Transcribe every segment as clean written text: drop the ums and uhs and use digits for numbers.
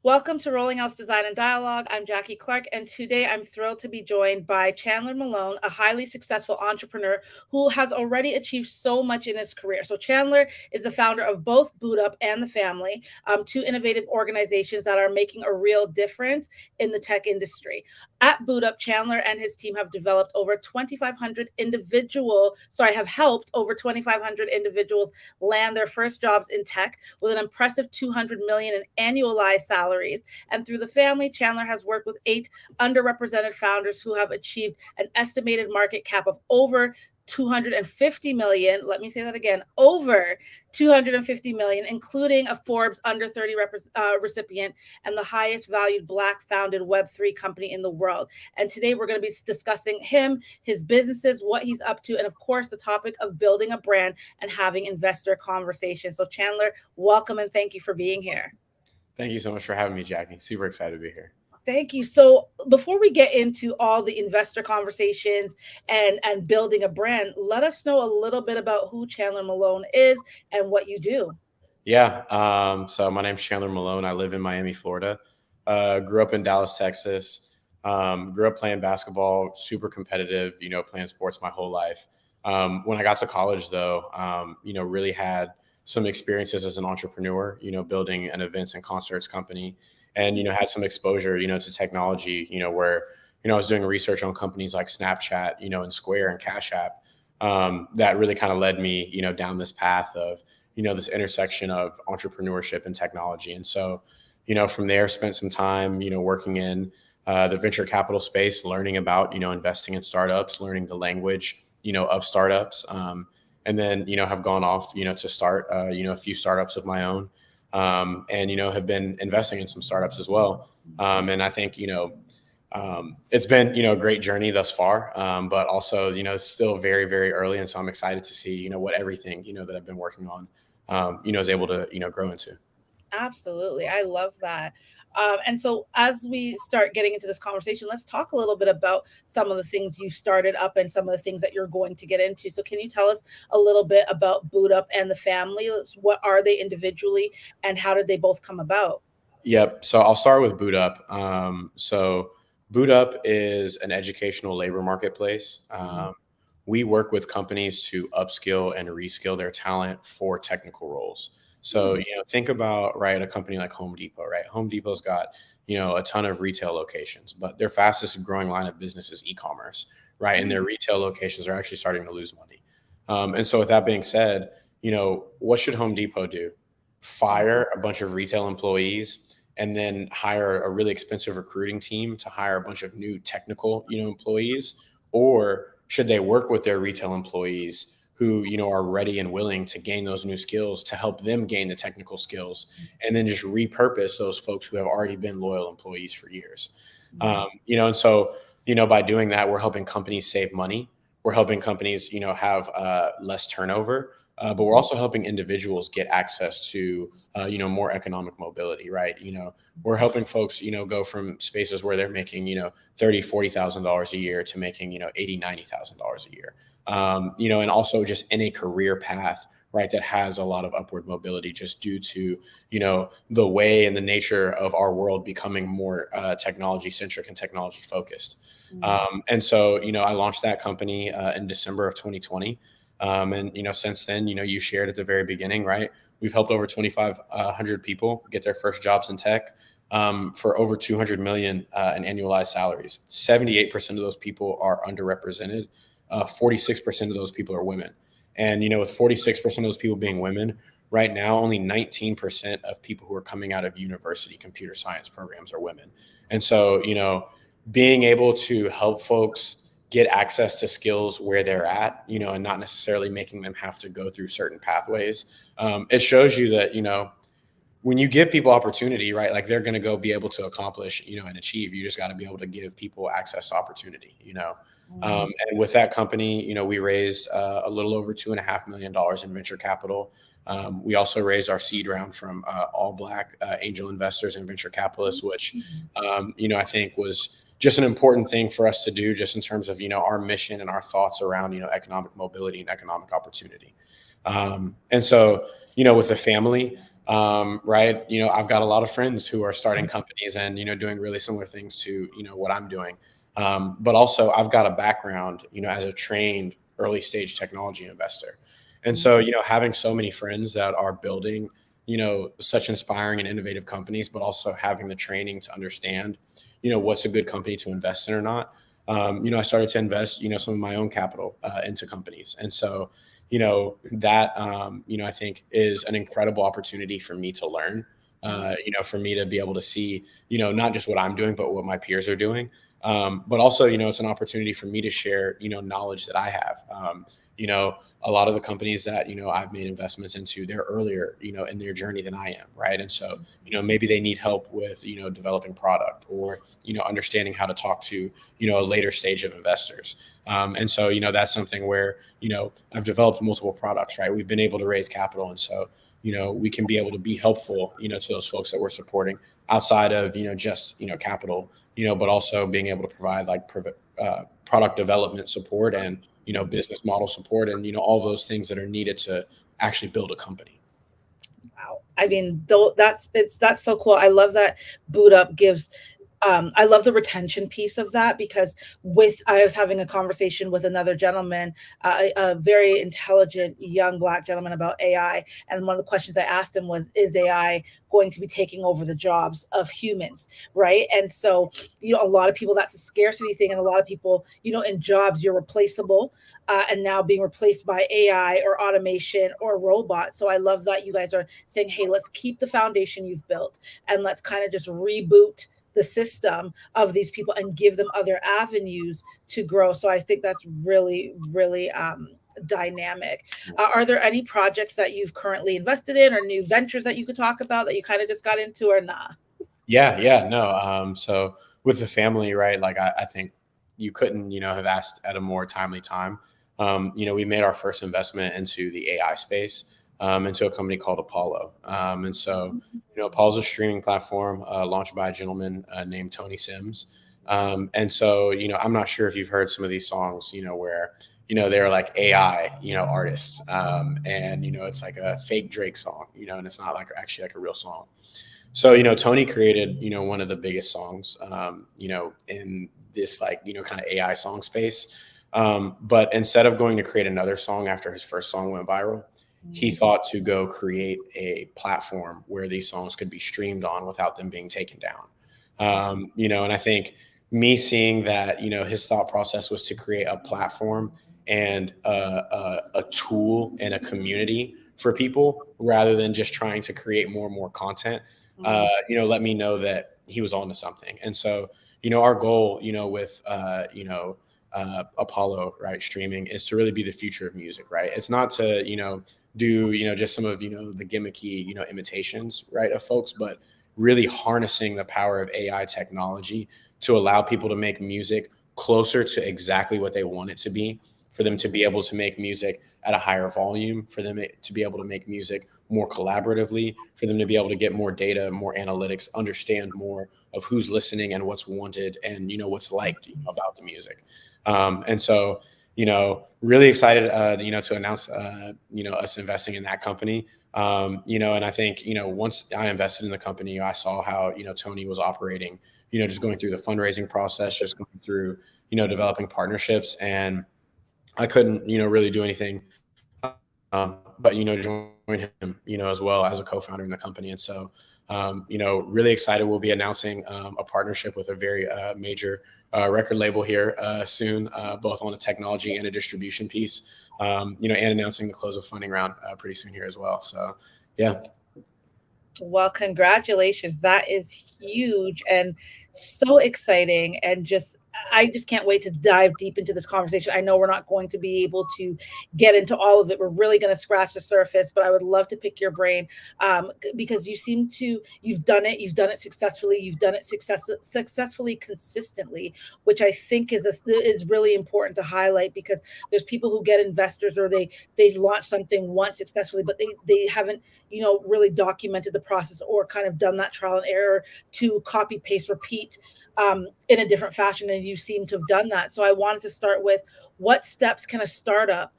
Welcome to Rolling House Design and Dialogue. I'm Jackie Clark, and today I'm thrilled to be joined by Chandler Malone, a highly successful entrepreneur who has already achieved so much in his career. So, Chandler is the founder of both Boot Up and The Family, two innovative organizations that are making a real difference in the tech industry. At Boot Up, Chandler and his team have developed over 2,500 have helped over 2,500 individuals land their first jobs in tech with an impressive 200 million in annualized salaries. And through the family, Chandler has worked with 8 underrepresented founders who have achieved an estimated market cap of over 250 million. Let me say that again, over 250 million, including a Forbes under 30 recipient and the highest valued Black founded Web3 company in the world. And today we're going to be discussing him, his businesses, what he's up to, and of course, the topic of building a brand and having investor conversations. So, Chandler, welcome and thank you for being here. Thank you so much for having me, Jackie. Super excited to be here. Thank you. So before we get into all the investor conversations and building a brand, let us know a little bit about who Chandler Malone is and what you do. Yeah. So my name's Chandler Malone. I live in Miami, Florida. Grew up in Dallas, Texas. Grew up playing basketball, super competitive, playing sports my whole life. When I got to college, though, really had some experiences as an entrepreneur, building an events and concerts company and, had some exposure, to technology, where, I was doing research on companies like Snapchat, and Square and Cash App. That really kind of led me, down this path of, this intersection of entrepreneurship and technology. And so, from there, spent some time, working in the venture capital space, learning about, investing in startups, learning the language, of startups. And then, have gone off, to start, a few startups of my own. And, have been investing in some startups as well. And I think, it's been, a great journey thus far, but also, it's still very, very early. And so I'm excited to see, what everything, that I've been working on, is able to, grow into. Absolutely. I love that. And so, as we start getting into this conversation, let's talk a little bit about some of the things you started up and some of the things that you're going to get into. So, can you tell us a little bit about Boot Up and the family? What are they individually, and how did they both come about? Yep. So I'll start with Boot Up. So Boot Up is an educational labor marketplace. We work with companies to upskill and reskill their talent for technical roles. So, think about, right, a company like Home Depot, right? Home Depot's got, a ton of retail locations, but their fastest growing line of business is e-commerce, right? And their retail locations are actually starting to lose money. And so with that being said, what should Home Depot do? Fire a bunch of retail employees and then hire a really expensive recruiting team to hire a bunch of new technical, employees? Or should they work with their retail employees who, are ready and willing to gain those new skills to help them gain the technical skills and then just repurpose those folks who have already been loyal employees for years? And so, by doing that, we're helping companies save money. We're helping companies, have less turnover. But we're also helping individuals get access to, more economic mobility, right? We're helping folks, go from spaces where they're making, $30,000, $40,000 a year to making, $80,000, $90,000 a year. And also just in a career path, right, that has a lot of upward mobility just due to, the way and the nature of our world becoming more technology centric and technology focused. And so, I launched that company in December of 2020. And, since then, you shared at the very beginning, right? We've helped over 2,500 people get their first jobs in tech for over 200 million in annualized salaries. 78% of those people are underrepresented. 46% of those people are women. And, with 46% of those people being women, right now, only 19% of people who are coming out of university computer science programs are women. And so, being able to help folks get access to skills where they're at, and not necessarily making them have to go through certain pathways. It shows you that, when you give people opportunity, right, like they're going to go be able to accomplish, and achieve. You just got to be able to give people access to opportunity. And with that company, we raised a little over $2.5 million in venture capital. We also raised our seed round from all Black angel investors and venture capitalists, which, I think was just an important thing for us to do just in terms of, our mission and our thoughts around, economic mobility and economic opportunity. And so, with the family, right? I've got a lot of friends who are starting companies and, doing really similar things to, what I'm doing. But also I've got a background, as a trained early stage technology investor. And so, having so many friends that are building, such inspiring and innovative companies, but also having the training to understand, what's a good company to invest in or not. I started to invest, some of my own capital into companies. And so, that, I think is an incredible opportunity for me to learn, for me to be able to see, not just what I'm doing, but what my peers are doing. But also, it's an opportunity for me to share, knowledge that I have. A lot of the companies that, I've made investments into, they're earlier, in their journey than I am. Right. And so, maybe they need help with, developing product or, understanding how to talk to, a later stage of investors. And so, that's something where, I've developed multiple products, right? We've been able to raise capital. And so, we can be able to be helpful, to those folks that we're supporting outside of, just, capital, but also being able to provide like product development support and, business model support and, all those things that are needed to actually build a company. Wow. I mean, though that's so cool. I love that Boot Up gives I love the retention piece of that because I was having a conversation with another gentleman, a very intelligent young Black gentleman about AI. And one of the questions I asked him was, is AI going to be taking over the jobs of humans? Right. And so, a lot of people, that's a scarcity thing. And a lot of people, in jobs, you're replaceable. And now being replaced by AI or automation or robots. So I love that you guys are saying, hey, let's keep the foundation you've built and let's kind of just reboot the system of these people and give them other avenues to grow. So I think that's really, really dynamic. Are there any projects that you've currently invested in or new ventures that you could talk about that you kind of just got into or not? Yeah, no. So with the family, right? Like I think you couldn't, have asked at a more timely time. We made our first investment into the AI space, into a company called Apollo. And so, Apollo is a streaming platform launched by a gentleman named Tony Sims. And so, I'm not sure if you've heard some of these songs, where, they're like AI, artists. And, it's like a fake Drake song, and it's not like actually like a real song. So, Tony created, one of the biggest songs, in this like, kind of AI song space. But instead of going to create another song after his first song went viral, he thought to go create a platform where these songs could be streamed on without them being taken down. And I think me seeing that, his thought process was to create a platform and a tool and a community for people rather than just trying to create more and more content, let me know that he was on to something. And so, our goal, with, Apollo, right, streaming is to really be the future of music, right? It's not to, do, just some of, the gimmicky, imitations, right, of folks, but really harnessing the power of AI technology to allow people to make music closer to exactly what they want it to be, for them to be able to make music at a higher volume, for them to be able to make music more collaboratively, for them to be able to get more data, more analytics, understand more of who's listening and what's wanted and, what's liked about the music. And so, really excited, to announce, us investing in that company. And I think, once I invested in the company, I saw how, Tony was operating, just going through the fundraising process, just going through, developing partnerships. And I couldn't, really do anything, but, join him, as well as a co-founder in the company. And so, really excited. We'll be announcing a partnership with a very major record label here soon, both on a technology and a distribution piece, and announcing the close of funding round pretty soon here as well. So, yeah. Well, congratulations. That is huge and so exciting. And I just can't wait to dive deep into this conversation. I know we're not going to be able to get into all of it. We're really going to scratch the surface, but I would love to pick your brain because you've done it successfully. You've done it successfully, consistently, which I think is really important to highlight because there's people who get investors or they launch something once successfully, but they haven't, really documented the process or kind of done that trial and error to copy, paste, repeat in a different fashion. And you seem to have done that. So I wanted to start with, what steps can a startup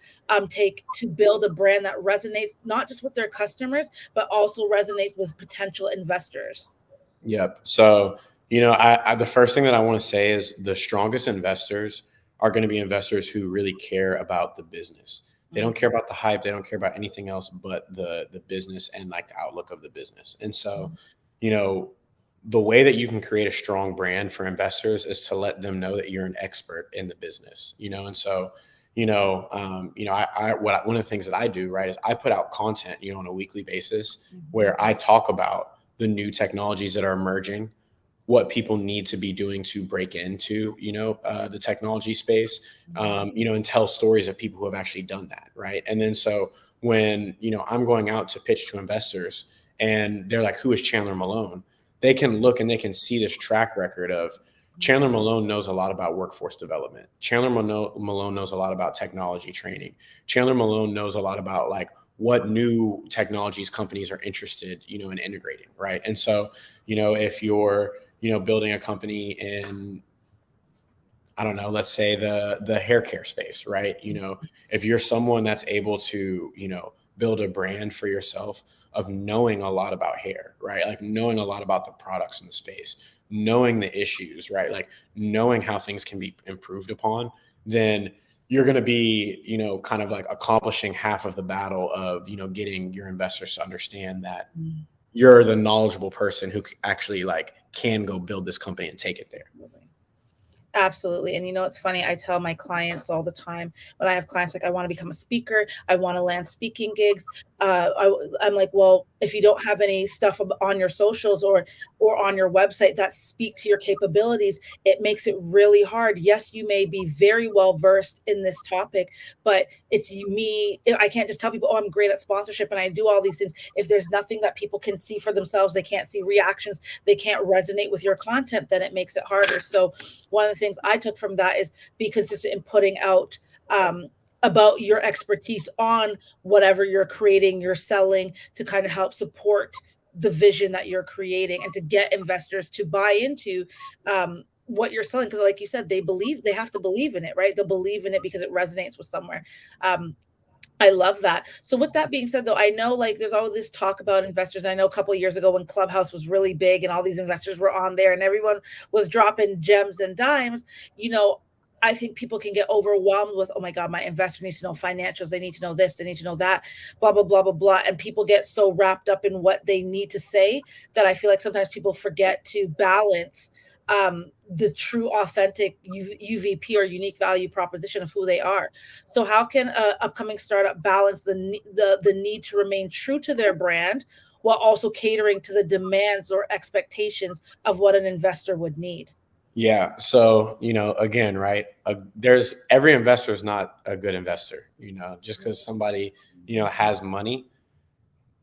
take to build a brand that resonates not just with their customers, but also resonates with potential investors? Yep. So, the first thing that I want to say is the strongest investors are going to be investors who really care about the business. They don't care about the hype. They don't care about anything else but the business and like the outlook of the business. And so, you know, the way that you can create a strong brand for investors is to let them know that you're an expert in the business. And so, one of the things that I do, right, is I put out content, on a weekly basis where I talk about the new technologies that are emerging, what people need to be doing to break into, the technology space, and tell stories of people who have actually done that, right? And then so when, I'm going out to pitch to investors and they're like, who is Chandler Malone? They can look and they can see this track record of Chandler Malone knows a lot about workforce development. Chandler Malone knows a lot about technology training. Chandler Malone knows a lot about like what new technologies companies are interested, in integrating, right? And so, if you're, building a company in, I don't know, let's say the hair care space, right? If you're someone that's able to, build a brand for yourself of knowing a lot about hair, right? Like knowing a lot about the products in the space, knowing the issues, right? Like knowing how things can be improved upon, then you're going to be, kind of like accomplishing half of the battle of, getting your investors to understand that you're the knowledgeable person who actually like can go build this company and take it there. Absolutely. And it's funny, I tell my clients all the time, when I have clients like, I want to become a speaker, I want to land speaking gigs. I'm like, well, if you don't have any stuff on your socials or on your website that speak to your capabilities, it makes it really hard. Yes, you may be very well versed in this topic, but it's me. I can't just tell people, oh, I'm great at sponsorship and I do all these things. If there's nothing that people can see for themselves, they can't see reactions, they can't resonate with your content, then it makes it harder. So one of the things I took from that is be consistent in putting out about your expertise on whatever you're creating, you're selling, to kind of help support the vision that you're creating and to get investors to buy into what you're selling. Because like you said, they have to believe in it, right? They'll believe in it because it resonates with somewhere. I love that. So with that being said, though, I know like there's all this talk about investors. I know a couple of years ago when Clubhouse was really big and all these investors were on there and everyone was dropping gems and dimes, I think people can get overwhelmed with, oh my God, my investor needs to know financials. They need to know this. They need to know that, blah, blah, blah, blah, blah. And people get so wrapped up in what they need to say that I feel like sometimes people forget to balance the true authentic UVP or unique value proposition of who they are. So how can a upcoming startup balance the need to remain true to their brand while also catering to the demands or expectations of what an investor would need? Yeah. So, again, right, there's every investor is not a good investor, just because somebody, has money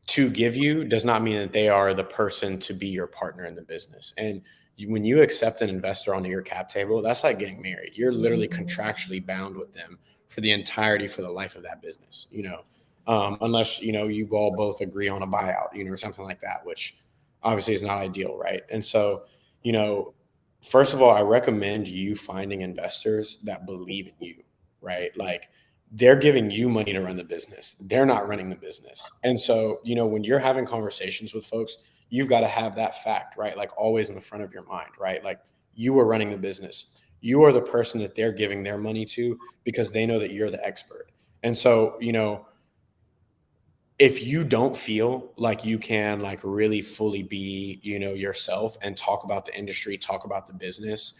to give you does not mean that they are the person to be your partner in the business. And when you accept an investor onto your cap table, that's like getting married. You're literally contractually bound with them for the entirety, for the life of that business, unless, you all both agree on a buyout, or something like that, which obviously is not ideal. Right. And so, first of all, I recommend you finding investors that believe in you, right? Like they're giving you money to run the business. They're not running the business. And so, when you're having conversations with folks, you've got to have that fact, right? Like always in the front of your mind, right? Like you are running the business. You are the person that they're giving their money to because they know that you're the expert. And so, if you don't feel like you can like really fully be, yourself and talk about the industry, talk about the business,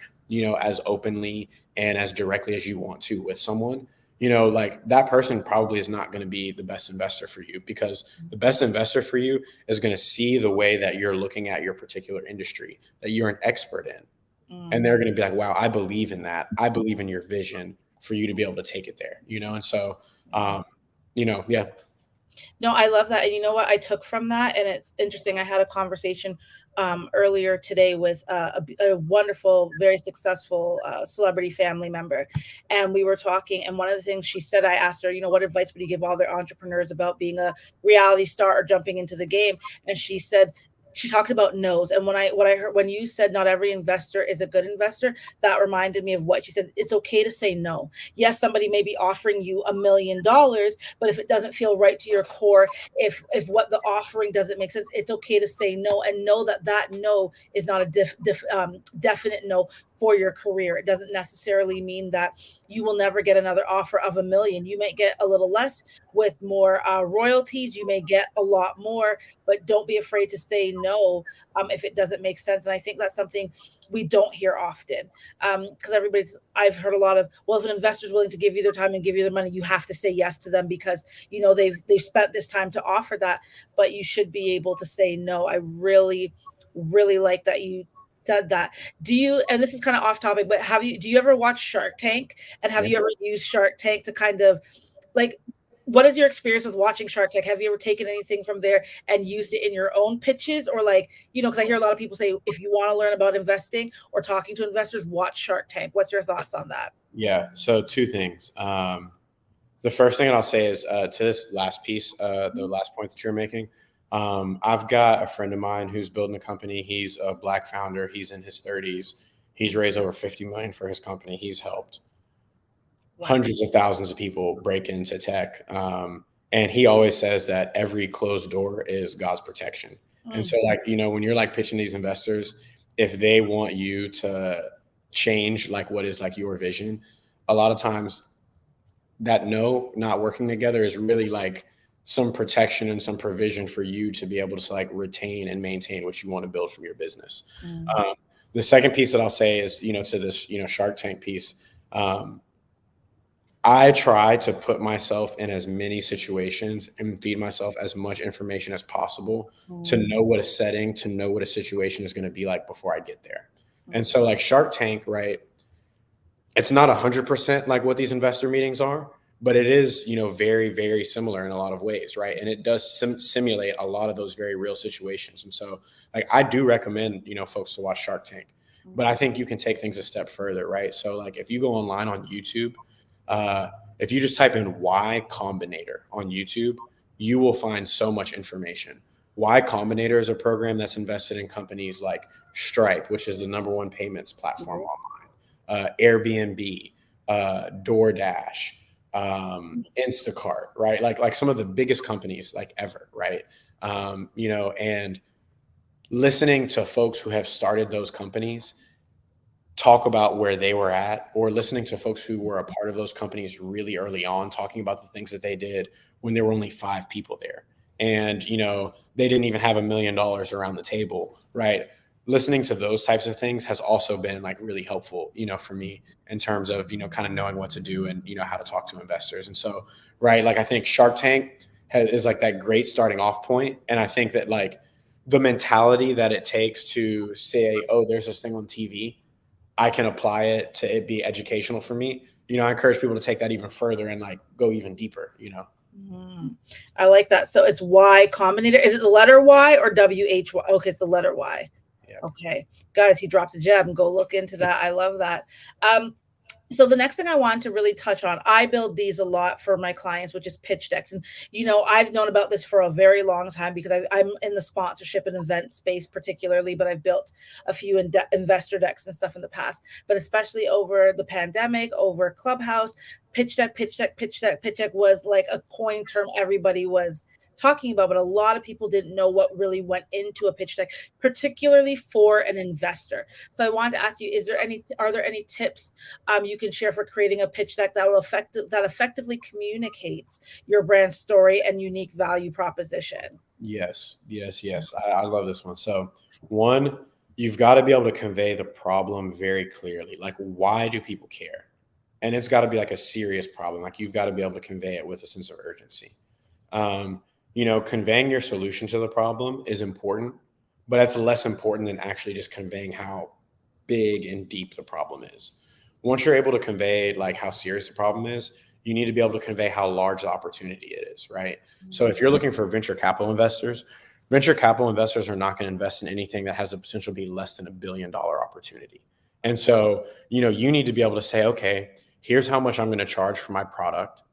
as openly and as directly as you want to with someone, like that person probably is not going to be the best investor for you, because the best investor for you is going to see the way that you're looking at your particular industry, that you're an expert in. And they're going to be like, wow, I believe in that. I believe in your vision for you to be able to take it there, And so, yeah. No, I love that. And you know what I took from that? And it's interesting. I had a conversation earlier today with a wonderful, very successful celebrity family member. And we were talking. And one of the things she said, I asked her, what advice would you give all their entrepreneurs about being a reality star or jumping into the game? And she said, she talked about no's. And what I heard when you said not every investor is a good investor, that reminded me of what she said. It's okay to say no. Yes, somebody may be offering you $1 million, but if it doesn't feel right to your core, if what the offering doesn't make sense, it's okay to say no, and know that that no is not a definite no for your career. It doesn't necessarily mean that you will never get another offer of 1 million. You may get a little less with more royalties. You may get a lot more, but don't be afraid to say no if it doesn't make sense. And I think that's something we don't hear often, because I've heard a lot of, well, if an investor is willing to give you their time and give you their money, you have to say yes to them because they've spent this time to offer that. But you should be able to say no. I really, really like that you said that. Do you, and this is kind of off topic, but do you ever watch Shark Tank? And have Yeah. you ever used Shark Tank to kind of like, what is your experience with watching Shark Tank? Have you ever taken anything from there and used it in your own pitches? Or like, because I hear a lot of people say, if you want to learn about investing or talking to investors, watch Shark Tank. What's your thoughts on that? Yeah. So two things. The first thing I'll say is to this last piece, the last point that you're making. I've got a friend of mine who's building a company. He's a Black founder. He's in his 30s. He's raised over 50 million for his company. He's helped hundreds of thousands of people break into tech. And he always says that every closed door is God's protection. And so like, when you're like pitching these investors, if they want you to change like what is like your vision, a lot of times that not working together is really like some protection and some provision for you to be able to like retain and maintain what you want to build from your business. The second piece that I'll say is, to this, Shark Tank piece, I try to put myself in as many situations and feed myself as much information as possible to know what a setting, to know what a situation is going to be like before I get there. And so like Shark Tank, right? It's not 100% like what these investor meetings are, but it is, very, very similar in a lot of ways, right? And it does simulate a lot of those very real situations. And so like I do recommend, folks to watch Shark Tank, but I think you can take things a step further, right? So like if you go online on YouTube, if you just type in Y Combinator on YouTube, you will find so much information. Y Combinator is a program that's invested in companies like Stripe, which is the #1 payments platform online, Airbnb, DoorDash, Instacart, right? Like some of the biggest companies like ever, right? And listening to folks who have started those companies talk about where they were at, or listening to folks who were a part of those companies really early on, talking about the things that they did when there were only 5 people there. And, they didn't even have $1 million around the table, right? Listening to those types of things has also been like really helpful, for me in terms of, kind of knowing what to do and, how to talk to investors. And so, right, like I think Shark Tank is like that great starting off point. And I think that like the mentality that it takes to say, oh, there's this thing on TV, I can apply it to it be educational for me. I encourage people to take that even further and like go even deeper, I like that. So it's Y Combinator. Is it the letter Y or WHY? Okay, it's the letter Y. Yeah. Okay, guys, he dropped a gem. Go look into that. I love that. So the next thing I want to really touch on, I build these a lot for my clients, which is pitch decks. And, I've known about this for a very long time because I'm in the sponsorship and event space particularly, but I've built a few investor decks and stuff in the past, but especially over the pandemic, over Clubhouse, pitch deck was like a coin term everybody was talking about, but a lot of people didn't know what really went into a pitch deck, particularly for an investor. So I wanted to ask you, are there any tips you can share for creating a pitch deck that effectively communicates your brand story and unique value proposition? Yes. I love this one. So one, you've got to be able to convey the problem very clearly. Like, why do people care? And it's got to be like a serious problem. Like you've got to be able to convey it with a sense of urgency. Conveying your solution to the problem is important, but that's less important than actually just conveying how big and deep the problem is. Once you're able to convey like how serious the problem is, you need to be able to convey how large the opportunity it is, right? So if you're looking for venture capital investors are not going to invest in anything that has the potential to be less than $1 billion opportunity. And so, you need to be able to say, okay, here's how much I'm going to charge for my product.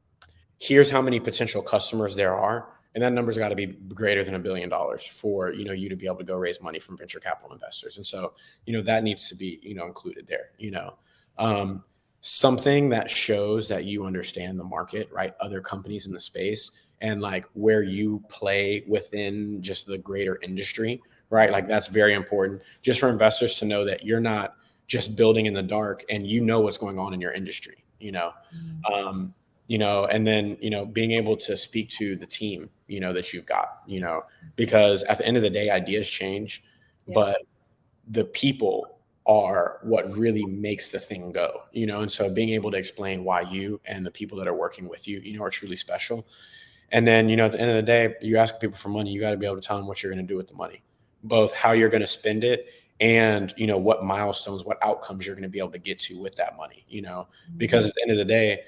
Here's how many potential customers there are. and that number's got to be greater than $1 billion for, you to be able to go raise money from venture capital investors. And so, that needs to be, included there. Something that shows that you understand the market, right? Other companies in the space, and like where you play within just the greater industry, right? Like that's very important just for investors to know that you're not just building in the dark, and what's going on in your industry, and then, being able to speak to the team, that you've got, because at the end of the day, ideas change, but the people are what really makes the thing go, and so being able to explain why you and the people that are working with you, are truly special. And then, at the end of the day, you ask people for money, you got to be able to tell them what you're going to do with the money, both how you're going to spend it and, what milestones, what outcomes you're going to be able to get to with that money, because at the end of the day,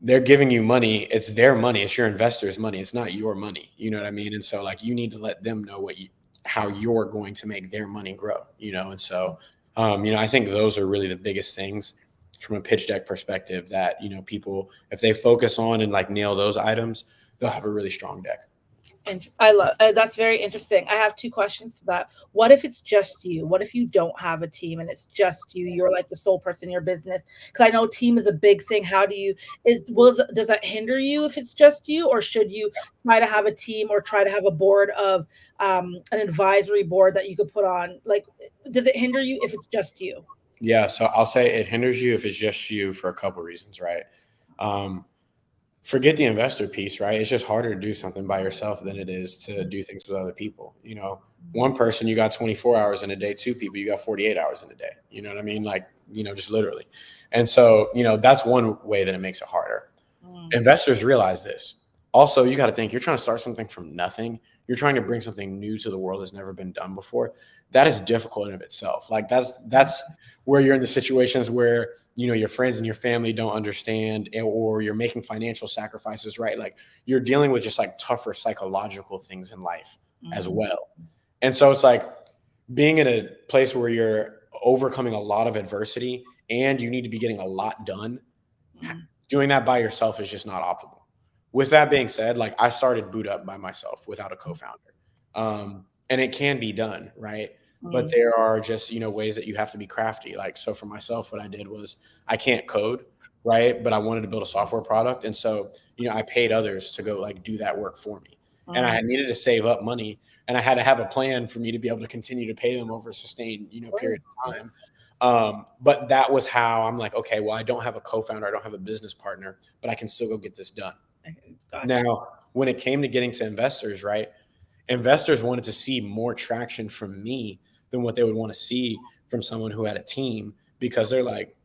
they're giving you money. It's their money. It's your investors' money. It's not your money. You know what I mean? And so like, you need to let them know how you're going to make their money grow, And so, I think those are really the biggest things from a pitch deck perspective that, people, if they focus on and like nail those items, they'll have a really strong deck. And I love that's very interesting. I have two questions to that. What if it's just you? What if you don't have a team and it's just you? You're like the sole person in your business. Because I know team is a big thing. How do you does that hinder you if it's just you, or should you try to have a team or try to have a board of an advisory board that you could put on? Like, does it hinder you if it's just you? Yeah, so I'll say it hinders you if it's just you for a couple of reasons, right? Forget the investor piece, right? It's just harder to do something by yourself than it is to do things with other people. One person, you got 24 hours in a day, two people, you got 48 hours in a day. You know what I mean? Like, just literally. And so, that's one way that it makes it harder. Investors realize this. Also, you got to think, you're trying to start something from nothing. You're trying to bring something new to the world that's never been done before. That is difficult in of itself. Like that's where you're in the situations where, your friends and your family don't understand, or you're making financial sacrifices, right? Like you're dealing with just like tougher psychological things in life as well. And so it's like being in a place where you're overcoming a lot of adversity and you need to be getting a lot done. Doing that by yourself is just not optimal. With that being said, like I started Boot Up by myself without a co-founder. And it can be done, right? But there are just, ways that you have to be crafty. Like, so for myself, what I did was I can't code, right? But I wanted to build a software product. And so, I paid others to go like do that work for me. And I needed to save up money, and I had to have a plan for me to be able to continue to pay them over a sustained, period of time. But that was how I'm like, okay, well, I don't have a co-founder, I don't have a business partner, but I can still go get this done. Gotcha. Now, when it came to getting to investors, right? Investors wanted to see more traction from me than what they would want to see from someone who had a team, because they're like,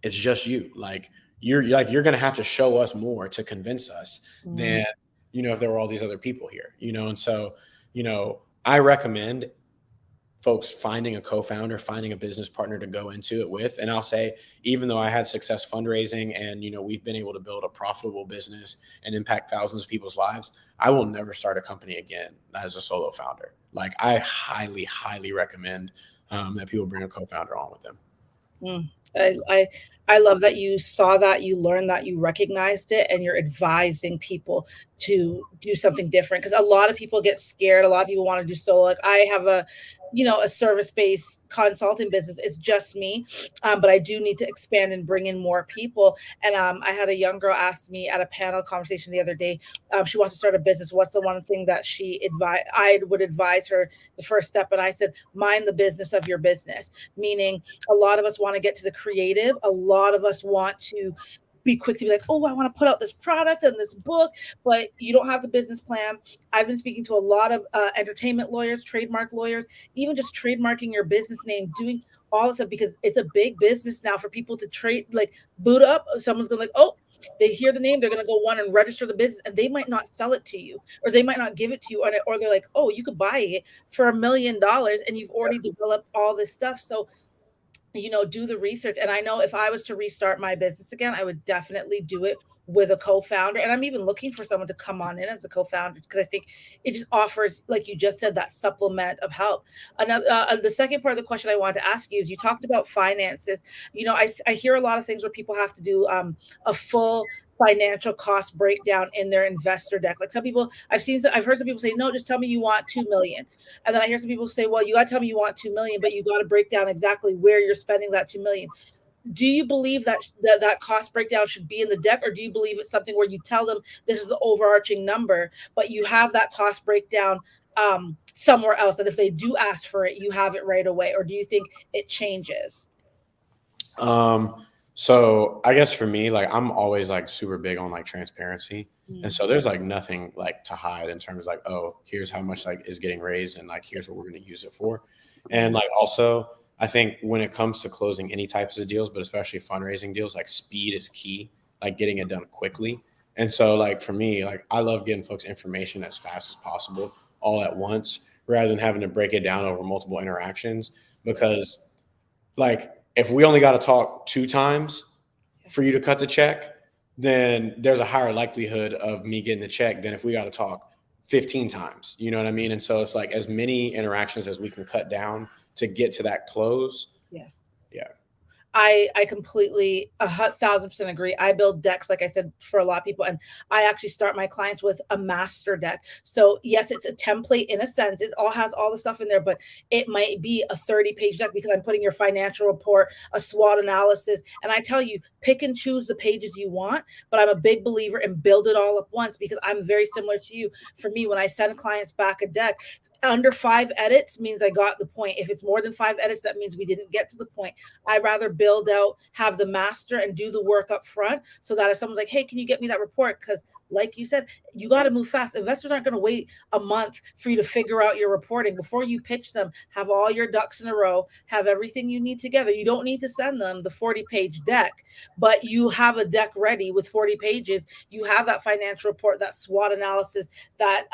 it's just you. Like you're going to have to show us more to convince us than, if there were all these other people here, And so, I recommend folks finding a co-founder, finding a business partner to go into it with. And I'll say, even though I had success fundraising and, we've been able to build a profitable business and impact thousands of people's lives, I will never start a company again as a solo founder. Like I highly, highly recommend that people bring a co-founder on with them. I love that you saw that, you learned that, you recognized it, and you're advising people to do something different. Because a lot of people get scared. A lot of people want to do solo. Like I have a service-based consulting business. It's just me, but I do need to expand and bring in more people. And I had a young girl ask me at a panel conversation the other day. She wants to start a business. What's the one thing that I would advise her the first step? And I said, mind the business of your business. Meaning, a lot of us want to get to the creative. A lot of us want to be quick to be like, oh, I want to put out this product and this book, but you don't have the business plan. I've been speaking to a lot of entertainment lawyers, trademark lawyers, even just trademarking your business name, doing all this stuff, because it's a big business now for people to trade, like Boot Up. Someone's going to like, oh, they hear the name, they're going to go and register the business, and they might not sell it to you, or they might not give it to you, or they're like, oh, you could buy it for $1 million and you've already developed all this stuff. So do the research. And I know if I was to restart my business again, I would definitely do it with a co-founder. And I'm even looking for someone to come on in as a co-founder, because I think it just offers, like you just said, that supplement of help. Another, the second part of the question I wanted to ask you is, you talked about finances. I hear a lot of things where people have to do a full financial cost breakdown in their investor deck. Like some people, I've heard some people say, no, just tell me you want 2 million. And then I hear some people say, well, you got to tell me you want 2 million, but you got to break down exactly where you're spending that 2 million. Do you believe that cost breakdown should be in the deck, or do you believe it's something where you tell them this is the overarching number, but you have that cost breakdown somewhere else, that if they do ask for it, you have it right away? Or do you think it changes? So I guess for me, like I'm always like super big on like transparency. And Mm. so there's like nothing like to hide in terms of like, oh, here's how much like is getting raised and like here's what we're going to use it for. And Mm. like also I think when it comes to closing any types of deals, but especially fundraising deals, like speed is key, like getting it done quickly. And so like for me, like I love getting folks information as fast as possible all at once rather than having to break it down over multiple interactions because like if we only got to talk 2 times for you to cut the check, then there's a higher likelihood of me getting the check than if we got to talk 15 times. You know what I mean? And so it's like as many interactions as we can cut down to get to that close. Yes. Yeah. I completely 1,000% agree. I build decks, like I said, for a lot of people, and I actually start my clients with a master deck. So yes, it's a template in a sense. It all has all the stuff in there, but it might be a 30-page deck because I'm putting your financial report, a SWOT analysis, and I tell you, pick and choose the pages you want. But I'm a big believer in build it all up once because I'm very similar to you. For me, when I send clients back a deck, under 5 edits means I got the point. If it's more than 5 edits, that means we didn't get to the point. I rather build out, have the master and do the work up front so that if someone's like, hey, can you get me that report? Because like you said, you got to move fast. Investors aren't going to wait a month for you to figure out your reporting. Before you pitch them, have all your ducks in a row, have everything you need together. You don't need to send them the 40-page deck, but you have a deck ready with 40 pages. You have that financial report, that SWOT analysis, that,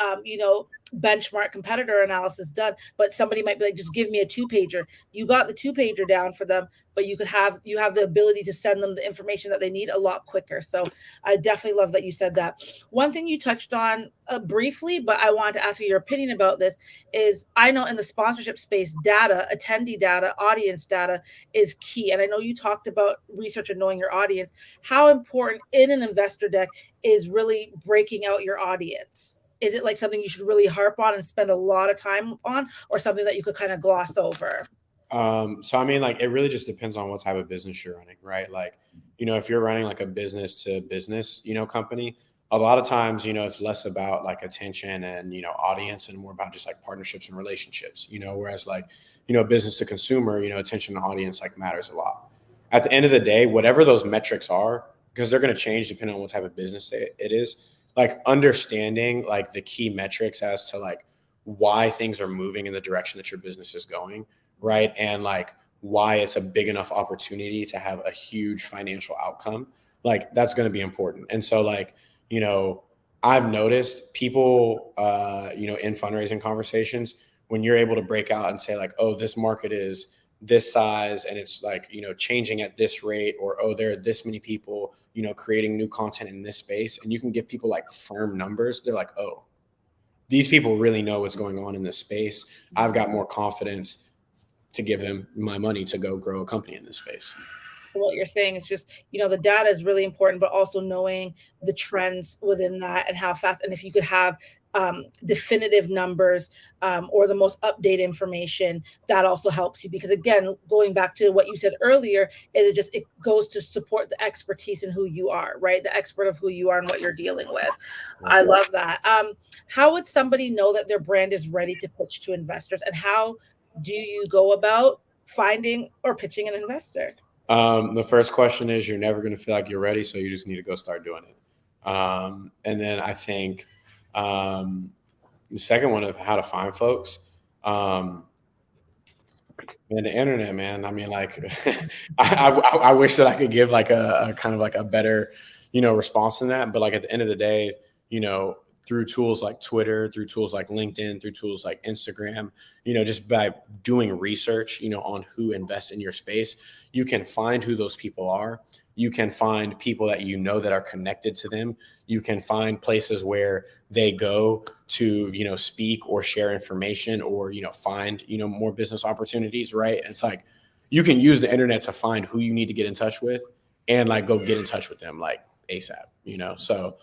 benchmark competitor analysis done. But somebody might be like, just give me a 2-pager. You got the 2-pager down for them, but you have the ability to send them the information that they need a lot quicker. So I definitely love that you said that. One thing you touched on briefly, but I wanted to ask you your opinion about this, is I know in the sponsorship space, data, attendee data, audience data is key. And I know you talked about research and knowing your audience. How important in an investor deck is really breaking out your audience? Is it like something you should really harp on and spend a lot of time on, or something that you could kind of gloss over? So I mean, like it really just depends on what type of business you're running, right? Like, if you're running like a business to business, company, a lot of times, it's less about like attention and, audience and more about just like partnerships and relationships, whereas like, business to consumer, attention to audience like matters a lot. At the end of the day, whatever those metrics are, because they're going to change depending on what type of business it is, like understanding like the key metrics as to like why things are moving in the direction that your business is going, right? And like why it's a big enough opportunity to have a huge financial outcome, like that's going to be important. And so like, I've noticed people, in fundraising conversations, when you're able to break out and say like, oh, this market is this size and it's like, changing at this rate, or, oh, there are this many people, creating new content in this space. And you can give people like firm numbers. They're like, oh, these people really know what's going on in this space. I've got more confidence to give them my money to go grow a company in this space. What you're saying is just, the data is really important, but also knowing the trends within that and how fast. And if you could have definitive numbers, or the most updated information, that also helps you. Because again, going back to what you said earlier, it goes to support the expertise in who you are, right? The expert of who you are and what you're dealing with. I love that. How would somebody know that their brand is ready to pitch to investors, and how do you go about finding or pitching an investor? The first question is you're never going to feel like you're ready, so you just need to go start doing it. And then I think the second one of how to find folks, and the internet, man. I mean, like, I wish that I could give like a kind of like a better, response than that. But like at the end of the day, through tools like Twitter, through tools like LinkedIn, through tools like Instagram, just by doing research, on who invests in your space, you can find who those people are. You can find people that that are connected to them. You can find places where they go to, speak or share information or, find, more business opportunities, right? It's like you can use the internet to find who you need to get in touch with and like go get in touch with them like ASAP. So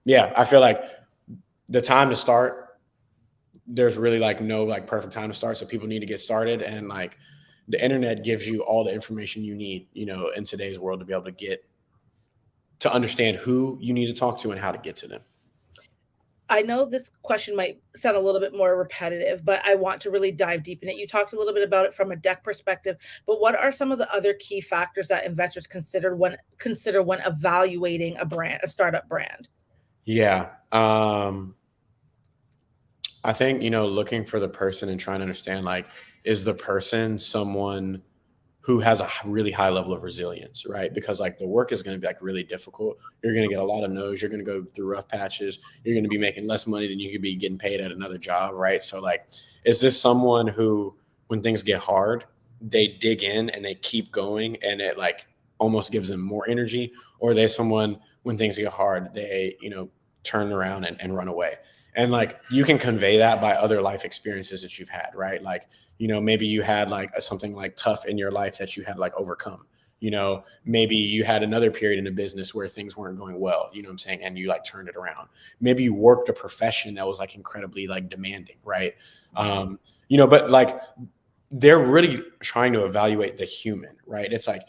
yeah, I feel like the time to start, there's really like no like perfect time to start. So people need to get started, and like the internet gives you all the information you need, in today's world to be able to understand who you need to talk to and how to get to them. I know this question might sound a little bit more repetitive, but I want to really dive deep in it. You talked a little bit about it from a deck perspective, but what are some of the other key factors that investors consider when evaluating a startup brand? Yeah. I think, looking for the person and trying to understand, like, is the person someone who has a really high level of resilience, right? Because like the work is going to be like really difficult. You're going to get a lot of no's. You're going to go through rough patches. You're going to be making less money than you could be getting paid at another job, right? So like, is this someone who, when things get hard, they dig in and they keep going, and it like almost gives them more energy? Or are they someone, when things get hard, they, turn around and run away? And like, you can convey that by other life experiences that you've had, right? Like, maybe you had like something like tough in your life that you had like overcome. Maybe you had another period in a business where things weren't going well, what I'm saying? And you like turned it around. Maybe you worked a profession that was like incredibly like demanding, right? But like they're really trying to evaluate the human, right? It's like,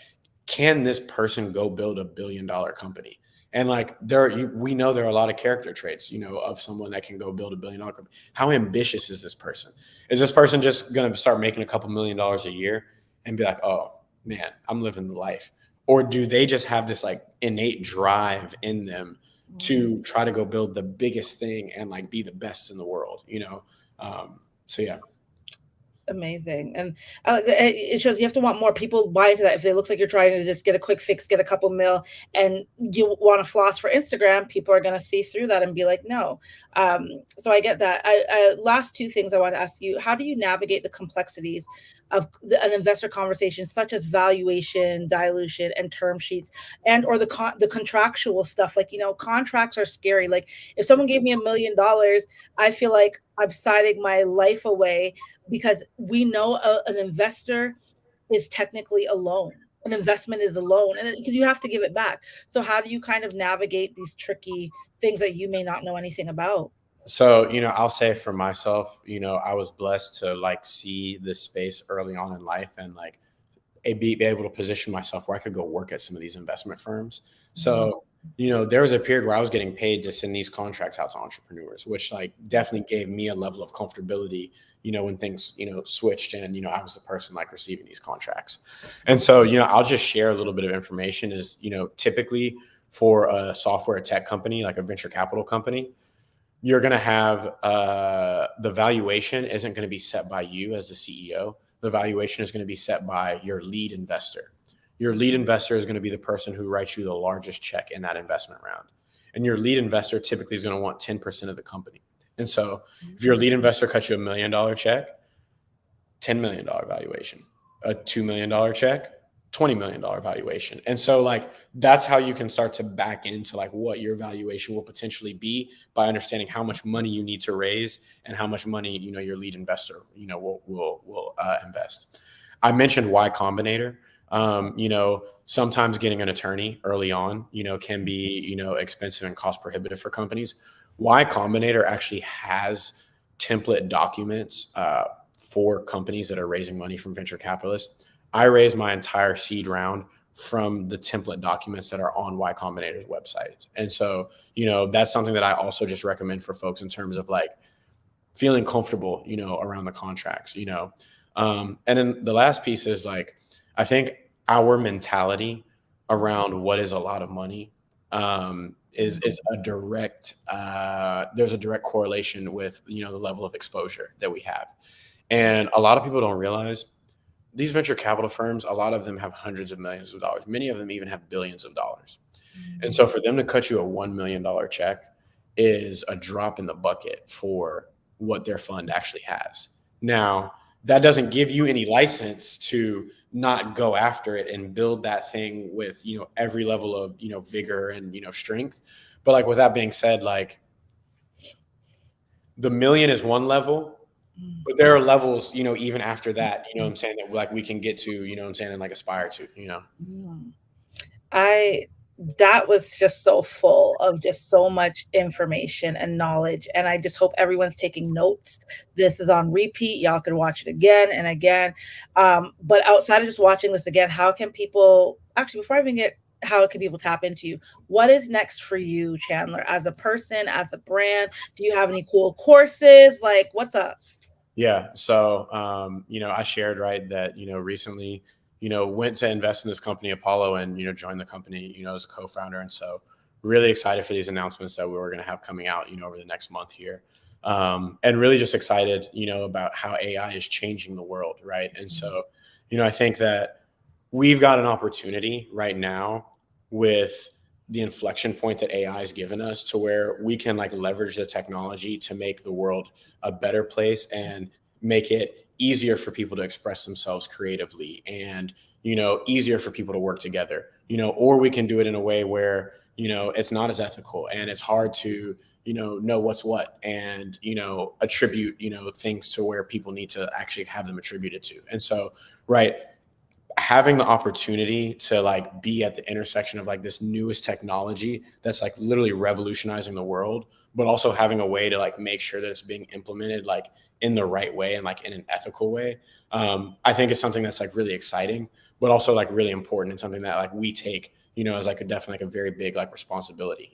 can this person go build $1 billion company? And like we know there are a lot of character traits, of someone that can go build $1 billion company. How ambitious is this person? Is this person just going to start making a couple $1 million a year and be like, oh man, I'm living the life? Or do they just have this like innate drive in them to try to go build the biggest thing and like be the best in the world? So yeah. Amazing. And it shows you have to want more people buy into that. If it looks like you're trying to just get a quick fix, get a couple mil, and you want to floss for Instagram, people are going to see through that and be like, no. So I get that. Last two things I want to ask you: how do you navigate the complexities of an investor conversation, such as valuation, dilution, and term sheets, and or the contractual stuff? Like, contracts are scary. Like, if someone gave me $1 million, I feel like I'm signing my life away, because we know an investor is technically a loan. An investment is a loan, and because you have to give it back. So how do you kind of navigate these tricky things that you may not know anything about? So, I'll say for myself, I was blessed to like see this space early on in life, and like be able to position myself where I could go work at some of these investment firms. Mhm. So, there was a period where I was getting paid to send these contracts out to entrepreneurs, which like definitely gave me a level of comfortability, when things, switched, and, I was the person like receiving these contracts. And so, I'll just share a little bit of information is, typically for a software tech company, like a venture capital company, you're going to have the valuation isn't going to be set by you as the CEO. The valuation is going to be set by your lead investor. Your lead investor is going to be the person who writes you the largest check in that investment round. And your lead investor typically is going to want 10% of the company. And so if your lead investor cuts you $1 million check, $10 million valuation. A $2 million check, $20 million valuation. And so like that's how you can start to back into like what your valuation will potentially be by understanding how much money you need to raise and how much money your lead investor will invest. I mentioned Y Combinator. Sometimes getting an attorney early on can be expensive and cost prohibitive for companies. Y Combinator actually has template documents for companies that are raising money from venture capitalists. I raised my entire seed round from the template documents that are on Y Combinator's website. And so, that's something that I also just recommend for folks in terms of like feeling comfortable, around the contracts. And then the last piece is like, I think our mentality around what is a lot of money is a direct, there's a direct correlation with, the level of exposure that we have. And a lot of people don't realize these venture capital firms, a lot of them have hundreds of millions of dollars. Many of them even have billions of dollars. And so for them to cut you a $1 million check is a drop in the bucket for what their fund actually has. Now, that doesn't give you any license to not go after it and build that thing with, every level of, vigor and, strength. But like with that being said, like the million is one level, but there are levels, even after that, what I'm saying, that like we can get to, what I'm saying, and like aspire to. Mm. I that was just so full of just so much information and knowledge. And I just hope everyone's taking notes. This is on repeat. Y'all can watch it again and again. But outside of just watching this again, how can people actually, before I even get, how can people tap into you? What is next for you, Chandler, as a person, as a brand? Do you have any cool courses? Like, what's up? Yeah. So, I shared, right, that, recently, went to invest in this company, Apollo, and, joined the company, as a co-founder. And so really excited for these announcements that we were going to have coming out, over the next month here. And really just excited, about how AI is changing the world. Right. And so, I think that we've got an opportunity right now with the inflection point that AI has given us to where we can like leverage the technology to make the world a better place and make it easier for people to express themselves creatively and, easier for people to work together, or we can do it in a way where, it's not as ethical and it's hard to, know what's what and, attribute, things to where people need to actually have them attributed to. And so, right, having the opportunity to like be at the intersection of like this newest technology that's like literally revolutionizing the world, but also having a way to like make sure that it's being implemented like in the right way and like in an ethical way. I think it's something that's like really exciting, but also like really important and something that like we take, as like a definitely like a very big like responsibility,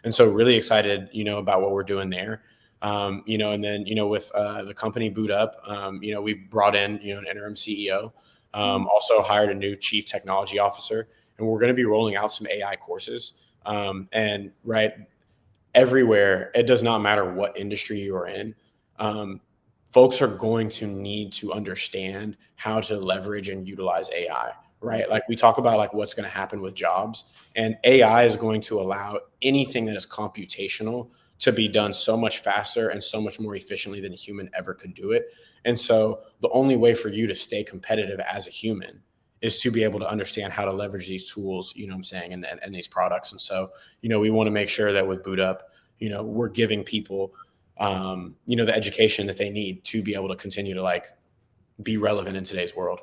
And so really excited, about what we're doing there. And then, with the company Boot Up, we've brought in, an interim CEO, also hired a new chief technology officer, and we're going to be rolling out some AI courses. And right, everywhere, it does not matter what industry you're in. Folks are going to need to understand how to leverage and utilize AI, right? Like we talk about like what's going to happen with jobs, and AI is going to allow anything that is computational to be done so much faster and so much more efficiently than a human ever could do it. And so the only way for you to stay competitive as a human is to be able to understand how to leverage these tools, what I'm saying, and these products. And so, we want to make sure that with Boot Up, we're giving people, the education that they need to be able to continue to like be relevant in today's world.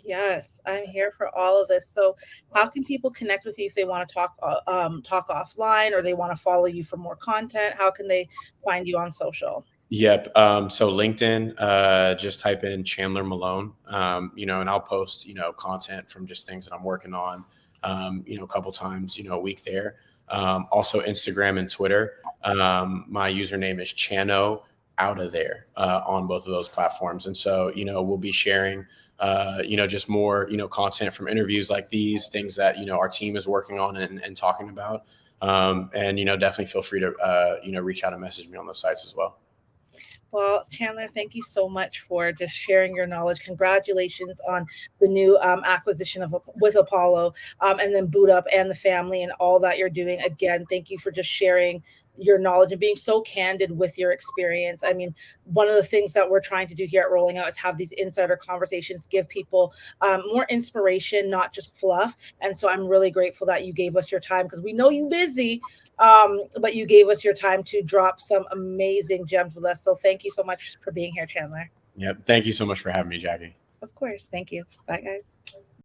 Yes, I'm here for all of this. So, how can people connect with you if they want to talk offline or they want to follow you for more content? How can they find you on social? Yep. So LinkedIn, just type in Chandler Malone, and I'll post, content from just things that I'm working on, a couple times, a week there. Also Instagram and Twitter. My username is Chano out of there, on both of those platforms. And so, we'll be sharing, just more, content from interviews like these, things that, our team is working on and talking about. And, definitely feel free to, reach out and message me on those sites as well. Well, Chandler, thank you so much for just sharing your knowledge. Congratulations on the new acquisition of with Apollo, and then Boot Up and the family and all that you're doing. Again, thank you for just sharing your knowledge and being so candid with your experience. I mean, one of the things that we're trying to do here at Rolling Out is have these insider conversations, give people more inspiration, not just fluff. And so I'm really grateful that you gave us your time because we know you busy, but you gave us your time to drop some amazing gems with us. So thank you so much for being here, Chandler. Yep. Thank you so much for having me, Jackie. Of course. Thank you. Bye, guys.